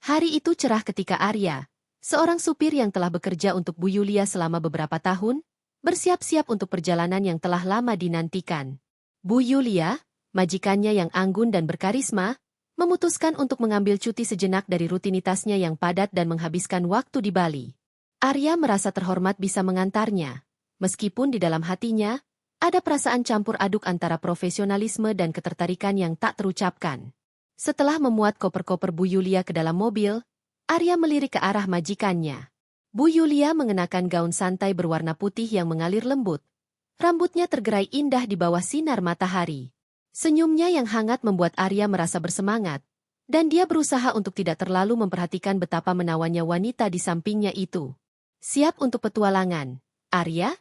Hari itu cerah ketika Arya, seorang supir yang telah bekerja untuk Bu Yulia selama beberapa tahun, bersiap-siap untuk perjalanan yang telah lama dinantikan. Bu Yulia, majikannya yang anggun dan berkarisma, memutuskan untuk mengambil cuti sejenak dari rutinitasnya yang padat dan menghabiskan waktu di Bali. Arya merasa terhormat bisa mengantarnya, meskipun di dalam hatinya, ada perasaan campur aduk antara profesionalisme dan ketertarikan yang tak terucapkan. Setelah memuat koper-koper Bu Yulia ke dalam mobil, Arya melirik ke arah majikannya. Bu Yulia mengenakan gaun santai berwarna putih yang mengalir lembut. Rambutnya tergerai indah di bawah sinar matahari. Senyumnya yang hangat membuat Arya merasa bersemangat, dan dia berusaha untuk tidak terlalu memperhatikan betapa menawannya wanita di sampingnya itu. "Siap untuk petualangan, Arya?"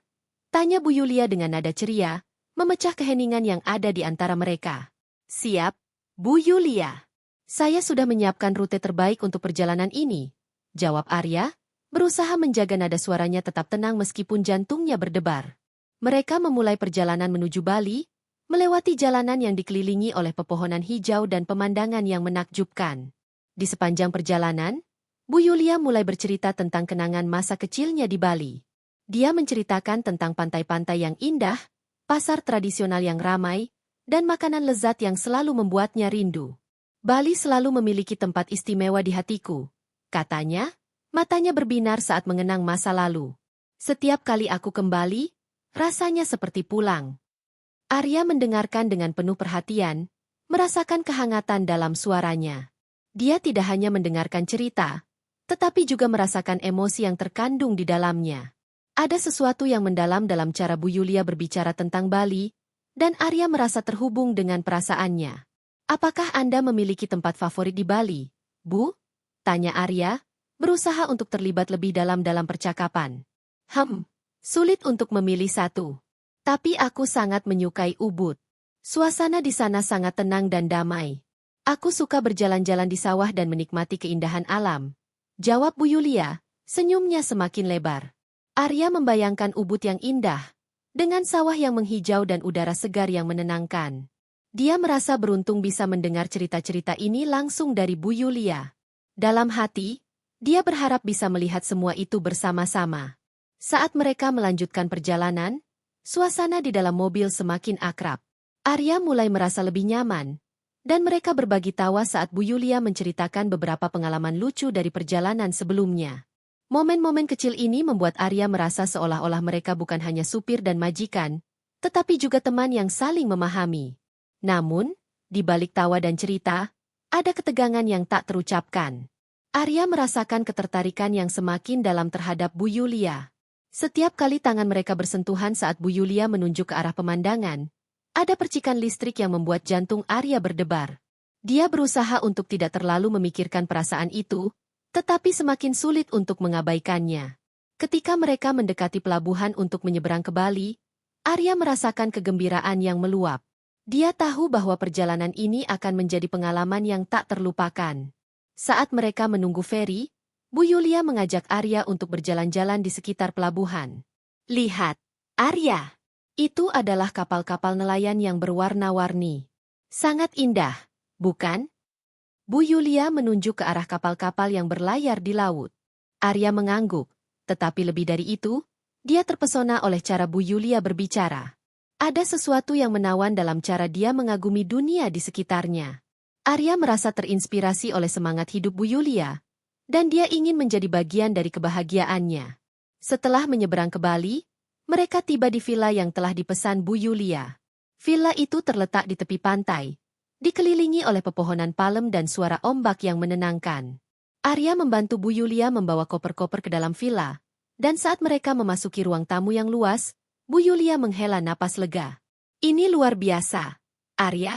tanya Bu Yulia dengan nada ceria, memecah keheningan yang ada di antara mereka. "Siap, Bu Yulia. Saya sudah menyiapkan rute terbaik untuk perjalanan ini," jawab Arya, berusaha menjaga nada suaranya tetap tenang meskipun jantungnya berdebar. Mereka memulai perjalanan menuju Bali, melewati jalanan yang dikelilingi oleh pepohonan hijau dan pemandangan yang menakjubkan. Di sepanjang perjalanan, Bu Yulia mulai bercerita tentang kenangan masa kecilnya di Bali. Dia menceritakan tentang pantai-pantai yang indah, pasar tradisional yang ramai, dan makanan lezat yang selalu membuatnya rindu. "Bali selalu memiliki tempat istimewa di hatiku," katanya, matanya berbinar saat mengenang masa lalu. "Setiap kali aku kembali, rasanya seperti pulang." Arya mendengarkan dengan penuh perhatian, merasakan kehangatan dalam suaranya. Dia tidak hanya mendengarkan cerita, tetapi juga merasakan emosi yang terkandung di dalamnya. Ada sesuatu yang mendalam dalam cara Bu Yulia berbicara tentang Bali, dan Arya merasa terhubung dengan perasaannya. "Apakah Anda memiliki tempat favorit di Bali, Bu?" tanya Arya, berusaha untuk terlibat lebih dalam percakapan. Sulit untuk memilih satu. Tapi aku sangat menyukai Ubud. Suasana di sana sangat tenang dan damai. Aku suka berjalan-jalan di sawah dan menikmati keindahan alam," jawab Bu Yulia, senyumnya semakin lebar. Arya membayangkan Ubud yang indah, dengan sawah yang menghijau dan udara segar yang menenangkan. Dia merasa beruntung bisa mendengar cerita-cerita ini langsung dari Bu Yulia. Dalam hati, dia berharap bisa melihat semua itu bersama-sama. Saat mereka melanjutkan perjalanan, suasana di dalam mobil semakin akrab. Arya mulai merasa lebih nyaman, dan mereka berbagi tawa saat Bu Yulia menceritakan beberapa pengalaman lucu dari perjalanan sebelumnya. Momen-momen kecil ini membuat Arya merasa seolah-olah mereka bukan hanya supir dan majikan, tetapi juga teman yang saling memahami. Namun, di balik tawa dan cerita, ada ketegangan yang tak terucapkan. Arya merasakan ketertarikan yang semakin dalam terhadap Bu Yulia. Setiap kali tangan mereka bersentuhan saat Bu Yulia menunjuk ke arah pemandangan, ada percikan listrik yang membuat jantung Arya berdebar. Dia berusaha untuk tidak terlalu memikirkan perasaan itu, tetapi semakin sulit untuk mengabaikannya. Ketika mereka mendekati pelabuhan untuk menyeberang ke Bali, Arya merasakan kegembiraan yang meluap. Dia tahu bahwa perjalanan ini akan menjadi pengalaman yang tak terlupakan. Saat mereka menunggu feri, Bu Yulia mengajak Arya untuk berjalan-jalan di sekitar pelabuhan. "Lihat, Arya, itu adalah kapal-kapal nelayan yang berwarna-warni. Sangat indah, bukan?" Bu Yulia menunjuk ke arah kapal-kapal yang berlayar di laut. Arya mengangguk, tetapi lebih dari itu, dia terpesona oleh cara Bu Yulia berbicara. Ada sesuatu yang menawan dalam cara dia mengagumi dunia di sekitarnya. Arya merasa terinspirasi oleh semangat hidup Bu Yulia, dan dia ingin menjadi bagian dari kebahagiaannya. Setelah menyeberang ke Bali, mereka tiba di villa yang telah dipesan Bu Yulia. Villa itu terletak di tepi pantai, dikelilingi oleh pepohonan palem dan suara ombak yang menenangkan. Arya membantu Bu Yulia membawa koper-koper ke dalam villa, dan saat mereka memasuki ruang tamu yang luas, Bu Yulia menghela napas lega. "Ini luar biasa, Arya.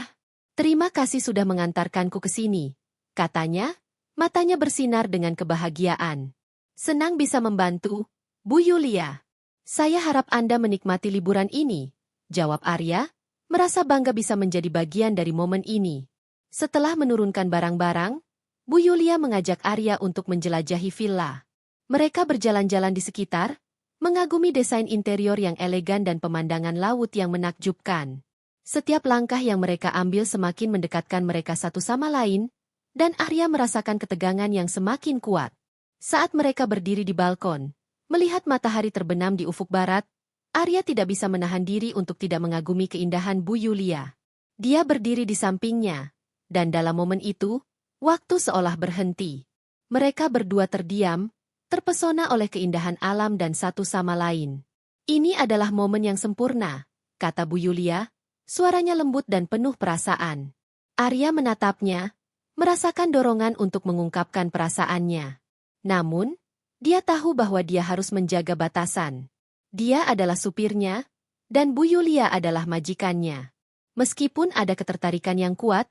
Terima kasih sudah mengantarkanku ke sini," katanya, matanya bersinar dengan kebahagiaan. "Senang bisa membantu, Bu Yulia." "Saya harap Anda menikmati liburan ini," jawab Arya, merasa bangga bisa menjadi bagian dari momen ini. Setelah menurunkan barang-barang, Bu Yulia mengajak Arya untuk menjelajahi villa. Mereka berjalan-jalan di sekitar, mengagumi desain interior yang elegan dan pemandangan laut yang menakjubkan. Setiap langkah yang mereka ambil semakin mendekatkan mereka satu sama lain, dan Arya merasakan ketegangan yang semakin kuat. Saat mereka berdiri di balkon, melihat matahari terbenam di ufuk barat, Arya tidak bisa menahan diri untuk tidak mengagumi keindahan Bu Yulia. Dia berdiri di sampingnya, dan dalam momen itu, waktu seolah berhenti. Mereka berdua terdiam, terpesona oleh keindahan alam dan satu sama lain. Ini adalah momen yang sempurna, kata Bu Yulia, suaranya lembut dan penuh perasaan. Arya menatapnya, merasakan dorongan untuk mengungkapkan perasaannya. Namun, dia tahu bahwa dia harus menjaga batasan. Dia adalah supirnya, dan Bu Yulia adalah majikannya. Meskipun ada ketertarikan yang kuat,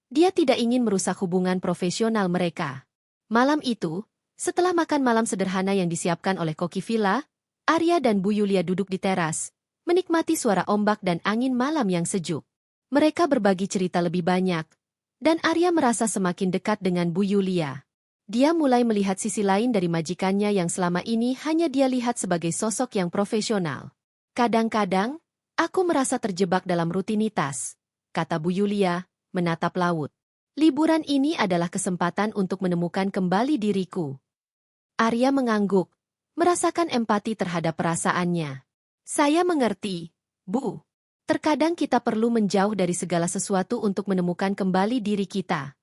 dia tidak ingin merusak hubungan profesional mereka. Malam itu, setelah makan malam sederhana yang disiapkan oleh koki villa, Arya dan Bu Yulia duduk di teras, menikmati suara ombak dan angin malam yang sejuk. Mereka berbagi cerita lebih banyak, dan Arya merasa semakin dekat dengan Bu Yulia. Dia mulai melihat sisi lain dari majikannya yang selama ini hanya dia lihat sebagai sosok yang profesional. Kadang-kadang, aku merasa terjebak dalam rutinitas, kata Bu Yulia, menatap laut. Liburan ini adalah kesempatan untuk menemukan kembali diriku. Arya mengangguk, merasakan empati terhadap perasaannya. Saya mengerti, Bu. Terkadang kita perlu menjauh dari segala sesuatu untuk menemukan kembali diri kita.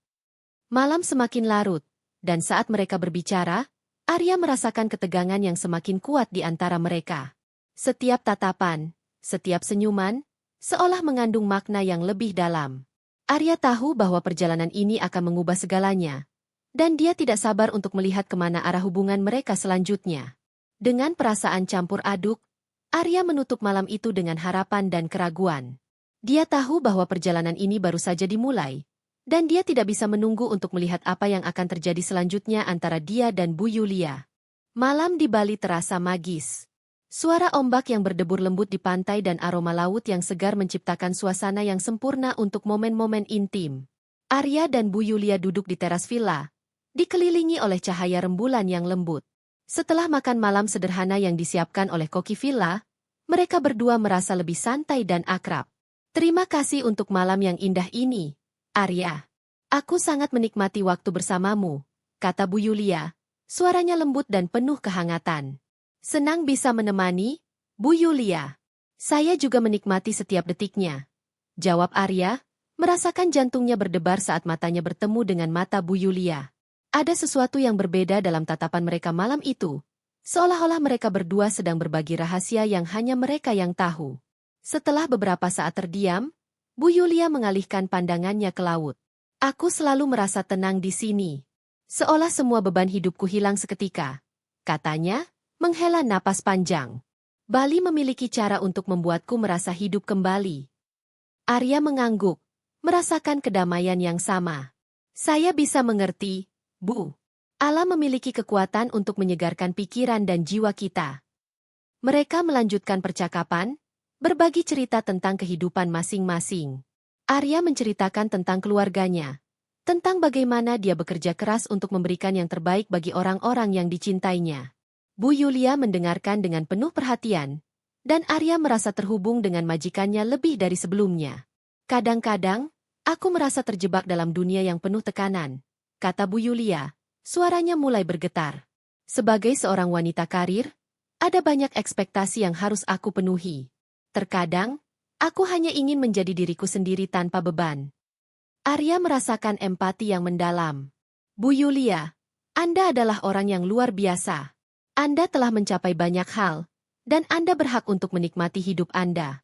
Malam semakin larut. Dan saat mereka berbicara, Arya merasakan ketegangan yang semakin kuat di antara mereka. Setiap tatapan, setiap senyuman, seolah mengandung makna yang lebih dalam. Arya tahu bahwa perjalanan ini akan mengubah segalanya, dan dia tidak sabar untuk melihat kemana arah hubungan mereka selanjutnya. Dengan perasaan campur aduk, Arya menutup malam itu dengan harapan dan keraguan. Dia tahu bahwa perjalanan ini baru saja dimulai, dan dia tidak bisa menunggu untuk melihat apa yang akan terjadi selanjutnya antara dia dan Bu Yulia. Malam di Bali terasa magis. Suara ombak yang berdebur lembut di pantai dan aroma laut yang segar menciptakan suasana yang sempurna untuk momen-momen intim. Arya dan Bu Yulia duduk di teras villa, dikelilingi oleh cahaya rembulan yang lembut. Setelah makan malam sederhana yang disiapkan oleh koki villa, mereka berdua merasa lebih santai dan akrab. Terima kasih untuk malam yang indah ini, Arya. Aku sangat menikmati waktu bersamamu, kata Bu Yulia, suaranya lembut dan penuh kehangatan. Senang bisa menemani, Bu Yulia. Saya juga menikmati setiap detiknya, jawab Arya, merasakan jantungnya berdebar saat matanya bertemu dengan mata Bu Yulia. Ada sesuatu yang berbeda dalam tatapan mereka malam itu, seolah-olah mereka berdua sedang berbagi rahasia yang hanya mereka yang tahu. Setelah beberapa saat terdiam, Bu Yulia mengalihkan pandangannya ke laut. Aku selalu merasa tenang di sini. Seolah semua beban hidupku hilang seketika, katanya, menghela napas panjang. Bali memiliki cara untuk membuatku merasa hidup kembali. Arya mengangguk, merasakan kedamaian yang sama. Saya bisa mengerti, Bu. Alam memiliki kekuatan untuk menyegarkan pikiran dan jiwa kita. Mereka melanjutkan percakapan, berbagi cerita tentang kehidupan masing-masing. Arya menceritakan tentang keluarganya, tentang bagaimana dia bekerja keras untuk memberikan yang terbaik bagi orang-orang yang dicintainya. Bu Yulia mendengarkan dengan penuh perhatian, dan Arya merasa terhubung dengan majikannya lebih dari sebelumnya. Kadang-kadang, aku merasa terjebak dalam dunia yang penuh tekanan, kata Bu Yulia, suaranya mulai bergetar. Sebagai seorang wanita karir, ada banyak ekspektasi yang harus aku penuhi. Terkadang, aku hanya ingin menjadi diriku sendiri tanpa beban. Arya merasakan empati yang mendalam. Bu Yulia, Anda adalah orang yang luar biasa. Anda telah mencapai banyak hal, dan Anda berhak untuk menikmati hidup Anda.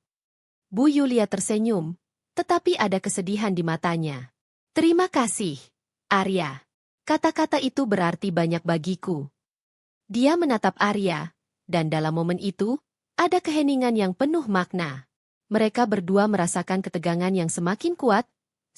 Bu Yulia tersenyum, tetapi ada kesedihan di matanya. Terima kasih, Arya. Kata-kata itu berarti banyak bagiku. Dia menatap Arya, dan dalam momen itu, ada keheningan yang penuh makna. Mereka berdua merasakan ketegangan yang semakin kuat,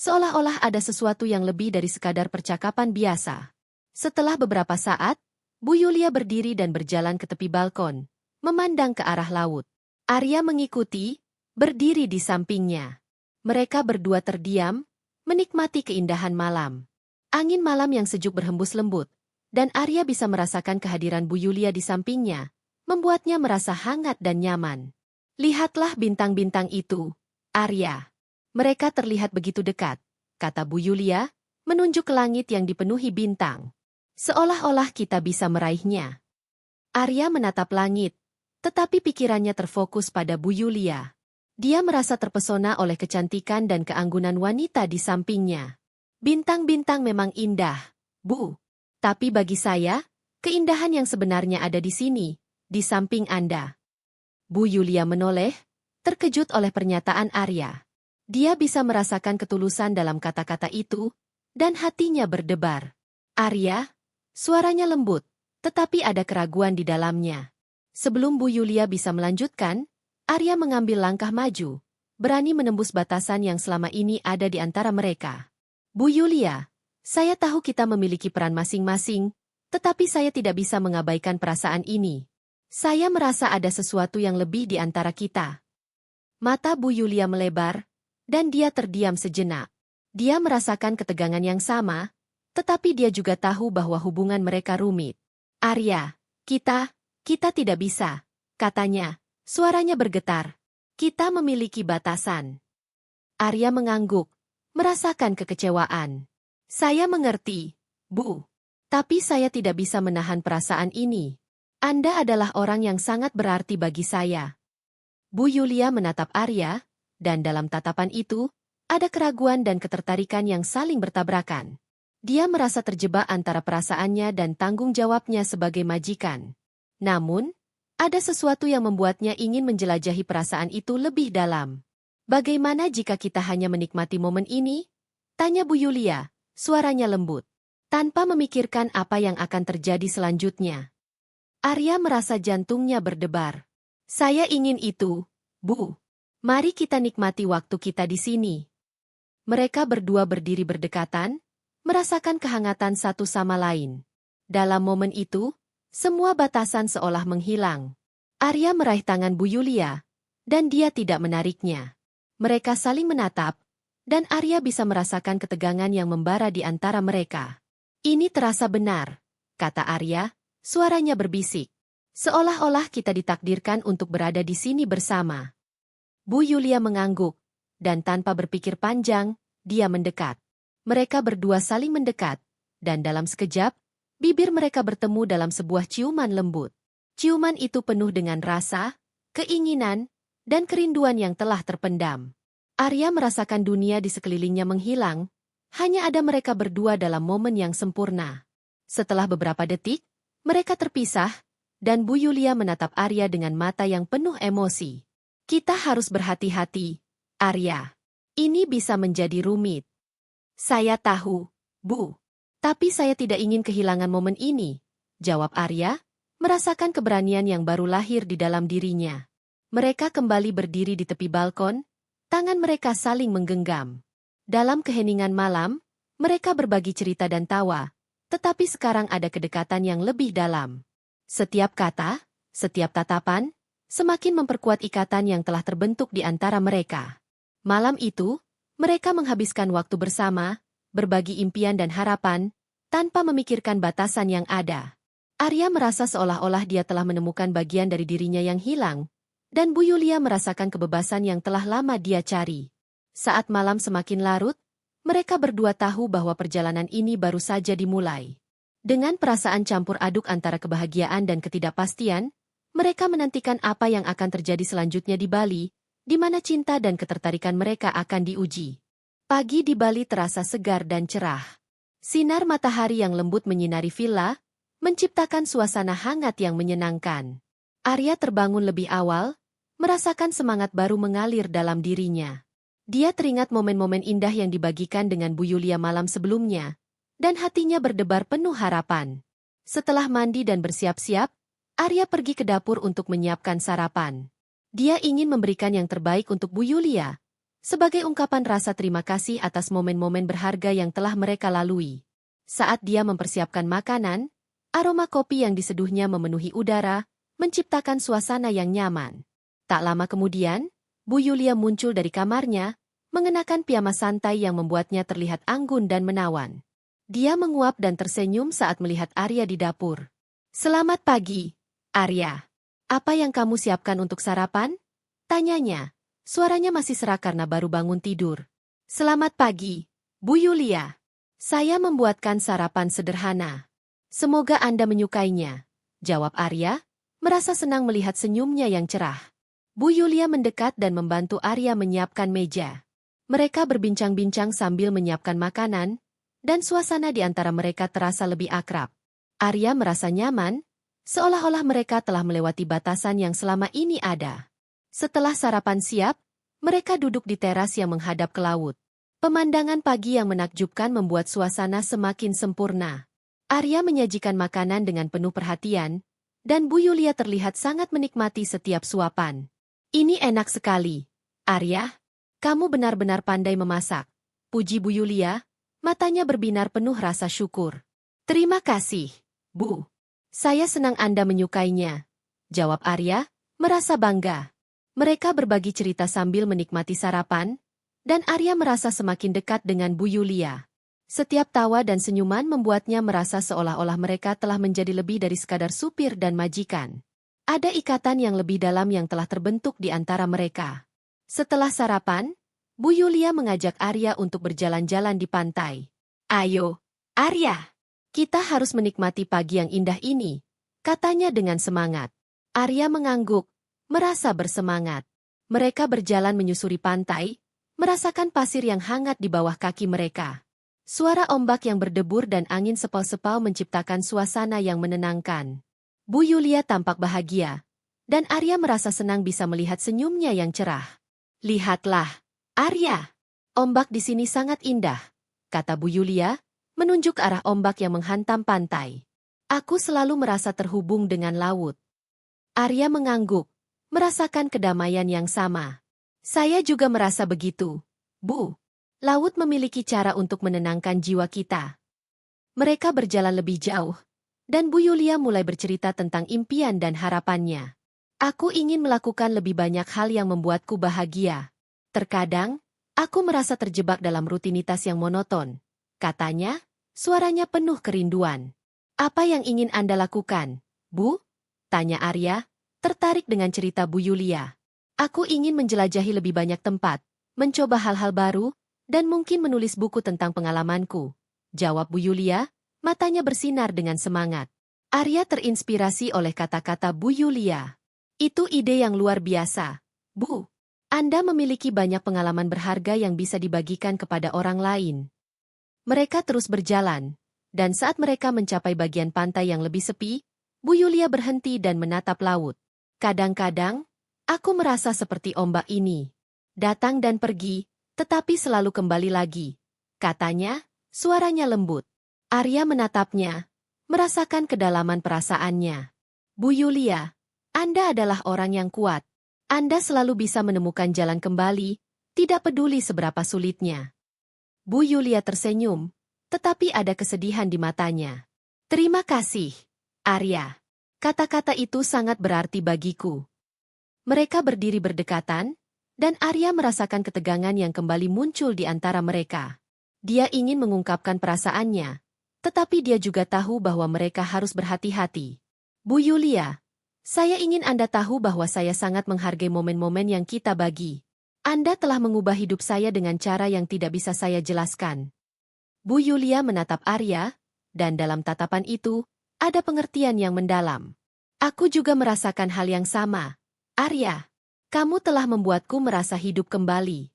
seolah-olah ada sesuatu yang lebih dari sekadar percakapan biasa. Setelah beberapa saat, Bu Yulia berdiri dan berjalan ke tepi balkon, memandang ke arah laut. Arya mengikuti, berdiri di sampingnya. Mereka berdua terdiam, menikmati keindahan malam. Angin malam yang sejuk berhembus lembut, dan Arya bisa merasakan kehadiran Bu Yulia di sampingnya, membuatnya merasa hangat dan nyaman. Lihatlah bintang-bintang itu, Arya. Mereka terlihat begitu dekat, kata Bu Yulia, menunjuk ke langit yang dipenuhi bintang. Seolah-olah kita bisa meraihnya. Arya menatap langit, tetapi pikirannya terfokus pada Bu Yulia. Dia merasa terpesona oleh kecantikan dan keanggunan wanita di sampingnya. Bintang-bintang memang indah, Bu. Tapi bagi saya, keindahan yang sebenarnya ada di sini, di samping Anda. Bu Yulia menoleh, terkejut oleh pernyataan Arya. Dia bisa merasakan ketulusan dalam kata-kata itu, dan hatinya berdebar. Arya, suaranya lembut, tetapi ada keraguan di dalamnya. Sebelum Bu Yulia bisa melanjutkan, Arya mengambil langkah maju, berani menembus batasan yang selama ini ada di antara mereka. Bu Yulia, saya tahu kita memiliki peran masing-masing, tetapi saya tidak bisa mengabaikan perasaan ini. Saya merasa ada sesuatu yang lebih di antara kita. Mata Bu Yulia melebar, dan dia terdiam sejenak. Dia merasakan ketegangan yang sama, tetapi dia juga tahu bahwa hubungan mereka rumit. Arya, kita tidak bisa, katanya, suaranya bergetar. Kita memiliki batasan. Arya mengangguk, merasakan kekecewaan. Saya mengerti, Bu. Tapi saya tidak bisa menahan perasaan ini. Anda adalah orang yang sangat berarti bagi saya. Bu Yulia menatap Arya, dan dalam tatapan itu, ada keraguan dan ketertarikan yang saling bertabrakan. Dia merasa terjebak antara perasaannya dan tanggung jawabnya sebagai majikan. Namun, ada sesuatu yang membuatnya ingin menjelajahi perasaan itu lebih dalam. Bagaimana jika kita hanya menikmati momen ini? Tanya Bu Yulia, suaranya lembut, tanpa memikirkan apa yang akan terjadi selanjutnya. Arya merasa jantungnya berdebar. Saya ingin itu, Bu. Mari kita nikmati waktu kita di sini. Mereka berdua berdiri berdekatan, merasakan kehangatan satu sama lain. Dalam momen itu, semua batasan seolah menghilang. Arya meraih tangan Bu Yulia, dan dia tidak menariknya. Mereka saling menatap, dan Arya bisa merasakan ketegangan yang membara di antara mereka. Ini terasa benar, kata Arya, suaranya berbisik. Seolah-olah kita ditakdirkan untuk berada di sini bersama. Bu Yulia mengangguk, dan tanpa berpikir panjang, dia mendekat. Mereka berdua saling mendekat, dan dalam sekejap, bibir mereka bertemu dalam sebuah ciuman lembut. Ciuman itu penuh dengan rasa, keinginan, dan kerinduan yang telah terpendam. Arya merasakan dunia di sekelilingnya menghilang, hanya ada mereka berdua dalam momen yang sempurna. Setelah beberapa detik, mereka terpisah, dan Bu Yulia menatap Arya dengan mata yang penuh emosi. Kita harus berhati-hati, Arya. Ini bisa menjadi rumit. Saya tahu, Bu. Tapi saya tidak ingin kehilangan momen ini, jawab Arya, merasakan keberanian yang baru lahir di dalam dirinya. Mereka kembali berdiri di tepi balkon, tangan mereka saling menggenggam. Dalam keheningan malam, mereka berbagi cerita dan tawa, tetapi sekarang ada kedekatan yang lebih dalam. Setiap kata, setiap tatapan, semakin memperkuat ikatan yang telah terbentuk di antara mereka. Malam itu, mereka menghabiskan waktu bersama, berbagi impian dan harapan, tanpa memikirkan batasan yang ada. Arya merasa seolah-olah dia telah menemukan bagian dari dirinya yang hilang, dan Bu Yulia merasakan kebebasan yang telah lama dia cari. Saat malam semakin larut, mereka berdua tahu bahwa perjalanan ini baru saja dimulai. Dengan perasaan campur aduk antara kebahagiaan dan ketidakpastian, mereka menantikan apa yang akan terjadi selanjutnya di Bali, di mana cinta dan ketertarikan mereka akan diuji. Pagi di Bali terasa segar dan cerah. Sinar matahari yang lembut menyinari villa, menciptakan suasana hangat yang menyenangkan. Arya terbangun lebih awal, merasakan semangat baru mengalir dalam dirinya. Dia teringat momen-momen indah yang dibagikan dengan Bu Yulia malam sebelumnya, dan hatinya berdebar penuh harapan. Setelah mandi dan bersiap-siap, Arya pergi ke dapur untuk menyiapkan sarapan. Dia ingin memberikan yang terbaik untuk Bu Yulia, sebagai ungkapan rasa terima kasih atas momen-momen berharga yang telah mereka lalui. Saat dia mempersiapkan makanan, aroma kopi yang diseduhnya memenuhi udara, menciptakan suasana yang nyaman. Tak lama kemudian, Bu Yulia muncul dari kamarnya, mengenakan piyama santai yang membuatnya terlihat anggun dan menawan. Dia menguap dan tersenyum saat melihat Arya di dapur. Selamat pagi, Arya. Apa yang kamu siapkan untuk sarapan? Tanyanya. Suaranya masih serak karena baru bangun tidur. Selamat pagi, Bu Yulia. Saya membuatkan sarapan sederhana. Semoga Anda menyukainya, jawab Arya, merasa senang melihat senyumnya yang cerah. Bu Yulia mendekat dan membantu Arya menyiapkan meja. Mereka berbincang-bincang sambil menyiapkan makanan, dan suasana di antara mereka terasa lebih akrab. Arya merasa nyaman, seolah-olah mereka telah melewati batasan yang selama ini ada. Setelah sarapan siap, mereka duduk di teras yang menghadap ke laut. Pemandangan pagi yang menakjubkan membuat suasana semakin sempurna. Arya menyajikan makanan dengan penuh perhatian, dan Bu Yulia terlihat sangat menikmati setiap suapan. Ini enak sekali. Arya, kamu benar-benar pandai memasak. Puji Bu Yulia, matanya berbinar penuh rasa syukur. Terima kasih, Bu. Saya senang Anda menyukainya, jawab Arya, merasa bangga. Mereka berbagi cerita sambil menikmati sarapan, dan Arya merasa semakin dekat dengan Bu Yulia. Setiap tawa dan senyuman membuatnya merasa seolah-olah mereka telah menjadi lebih dari sekadar supir dan majikan. Ada ikatan yang lebih dalam yang telah terbentuk di antara mereka. Setelah sarapan, Bu Yulia mengajak Arya untuk berjalan-jalan di pantai. Ayo, Arya, kita harus menikmati pagi yang indah ini, katanya dengan semangat. Arya mengangguk, merasa bersemangat. Mereka berjalan menyusuri pantai, merasakan pasir yang hangat di bawah kaki mereka. Suara ombak yang berdebur dan angin sepal-sepal menciptakan suasana yang menenangkan. Bu Yulia tampak bahagia, dan Arya merasa senang bisa melihat senyumnya yang cerah. Lihatlah, Arya, ombak di sini sangat indah, kata Bu Yulia, menunjuk arah ombak yang menghantam pantai. Aku selalu merasa terhubung dengan laut. Arya mengangguk, merasakan kedamaian yang sama. Saya juga merasa begitu, Bu. Laut memiliki cara untuk menenangkan jiwa kita. Mereka berjalan lebih jauh, dan Bu Yulia mulai bercerita tentang impian dan harapannya. Aku ingin melakukan lebih banyak hal yang membuatku bahagia. Terkadang, aku merasa terjebak dalam rutinitas yang monoton. Katanya, suaranya penuh kerinduan. Apa yang ingin Anda lakukan, Bu? Tanya Arya, tertarik dengan cerita Bu Yulia. Aku ingin menjelajahi lebih banyak tempat, mencoba hal-hal baru, dan mungkin menulis buku tentang pengalamanku, jawab Bu Yulia, matanya bersinar dengan semangat. Arya terinspirasi oleh kata-kata Bu Yulia. Itu ide yang luar biasa, Bu. Anda memiliki banyak pengalaman berharga yang bisa dibagikan kepada orang lain. Mereka terus berjalan, dan saat mereka mencapai bagian pantai yang lebih sepi, Bu Yulia berhenti dan menatap laut. Kadang-kadang, aku merasa seperti ombak ini. Datang dan pergi, tetapi selalu kembali lagi. Katanya, suaranya lembut. Arya menatapnya, merasakan kedalaman perasaannya. Bu Yulia, Anda adalah orang yang kuat. Anda selalu bisa menemukan jalan kembali, tidak peduli seberapa sulitnya. Bu Yulia tersenyum, tetapi ada kesedihan di matanya. Terima kasih, Arya. Kata-kata itu sangat berarti bagiku. Mereka berdiri berdekatan, dan Arya merasakan ketegangan yang kembali muncul di antara mereka. Dia ingin mengungkapkan perasaannya, tetapi dia juga tahu bahwa mereka harus berhati-hati. Bu Yulia, saya ingin Anda tahu bahwa saya sangat menghargai momen-momen yang kita bagi. Anda telah mengubah hidup saya dengan cara yang tidak bisa saya jelaskan. Bu Yulia menatap Arya, dan dalam tatapan itu, ada pengertian yang mendalam. Aku juga merasakan hal yang sama. Arya, kamu telah membuatku merasa hidup kembali.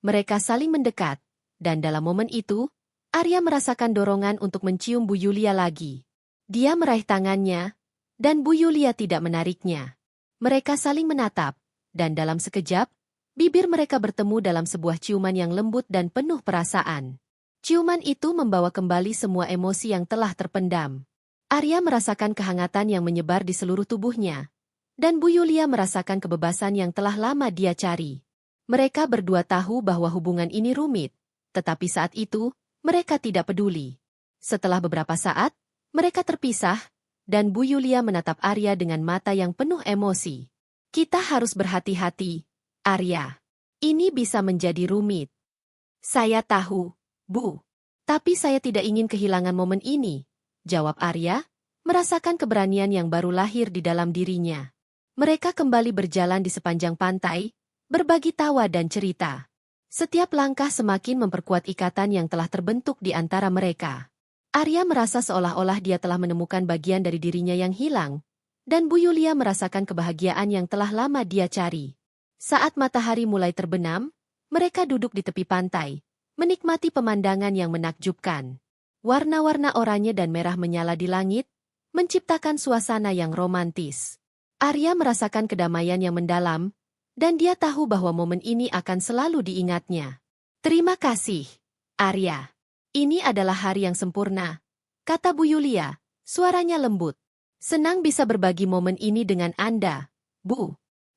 Mereka saling mendekat, dan dalam momen itu, Arya merasakan dorongan untuk mencium Bu Yulia lagi. Dia meraih tangannya, dan Bu Yulia tidak menariknya. Mereka saling menatap, dan dalam sekejap, bibir mereka bertemu dalam sebuah ciuman yang lembut dan penuh perasaan. Ciuman itu membawa kembali semua emosi yang telah terpendam. Arya merasakan kehangatan yang menyebar di seluruh tubuhnya, dan Bu Yulia merasakan kebebasan yang telah lama dia cari. Mereka berdua tahu bahwa hubungan ini rumit, tetapi saat itu, mereka tidak peduli. Setelah beberapa saat, mereka terpisah, dan Bu Yulia menatap Arya dengan mata yang penuh emosi. Kita harus berhati-hati, Arya. Ini bisa menjadi rumit. Saya tahu, Bu. Tapi saya tidak ingin kehilangan momen ini, jawab Arya, merasakan keberanian yang baru lahir di dalam dirinya. Mereka kembali berjalan di sepanjang pantai, berbagi tawa dan cerita. Setiap langkah semakin memperkuat ikatan yang telah terbentuk di antara mereka. Arya merasa seolah-olah dia telah menemukan bagian dari dirinya yang hilang, dan Bu Yulia merasakan kebahagiaan yang telah lama dia cari. Saat matahari mulai terbenam, mereka duduk di tepi pantai, menikmati pemandangan yang menakjubkan. Warna-warna oranye dan merah menyala di langit, menciptakan suasana yang romantis. Arya merasakan kedamaian yang mendalam, dan dia tahu bahwa momen ini akan selalu diingatnya. Terima kasih, Arya. Ini adalah hari yang sempurna, kata Bu Yulia, suaranya lembut. Senang bisa berbagi momen ini dengan Anda, Bu.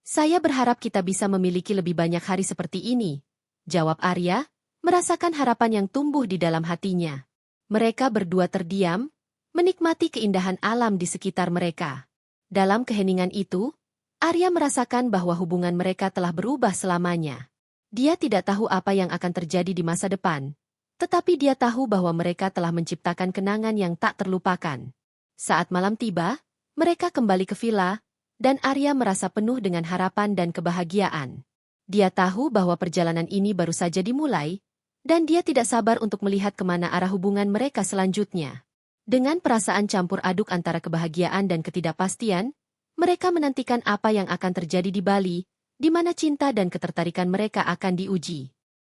Saya berharap kita bisa memiliki lebih banyak hari seperti ini, jawab Arya, merasakan harapan yang tumbuh di dalam hatinya. Mereka berdua terdiam, menikmati keindahan alam di sekitar mereka. Dalam keheningan itu, Arya merasakan bahwa hubungan mereka telah berubah selamanya. Dia tidak tahu apa yang akan terjadi di masa depan, tetapi dia tahu bahwa mereka telah menciptakan kenangan yang tak terlupakan. Saat malam tiba, mereka kembali ke villa, dan Arya merasa penuh dengan harapan dan kebahagiaan. Dia tahu bahwa perjalanan ini baru saja dimulai, dan dia tidak sabar untuk melihat kemana arah hubungan mereka selanjutnya. Dengan perasaan campur aduk antara kebahagiaan dan ketidakpastian, mereka menantikan apa yang akan terjadi di Bali, di mana cinta dan ketertarikan mereka akan diuji.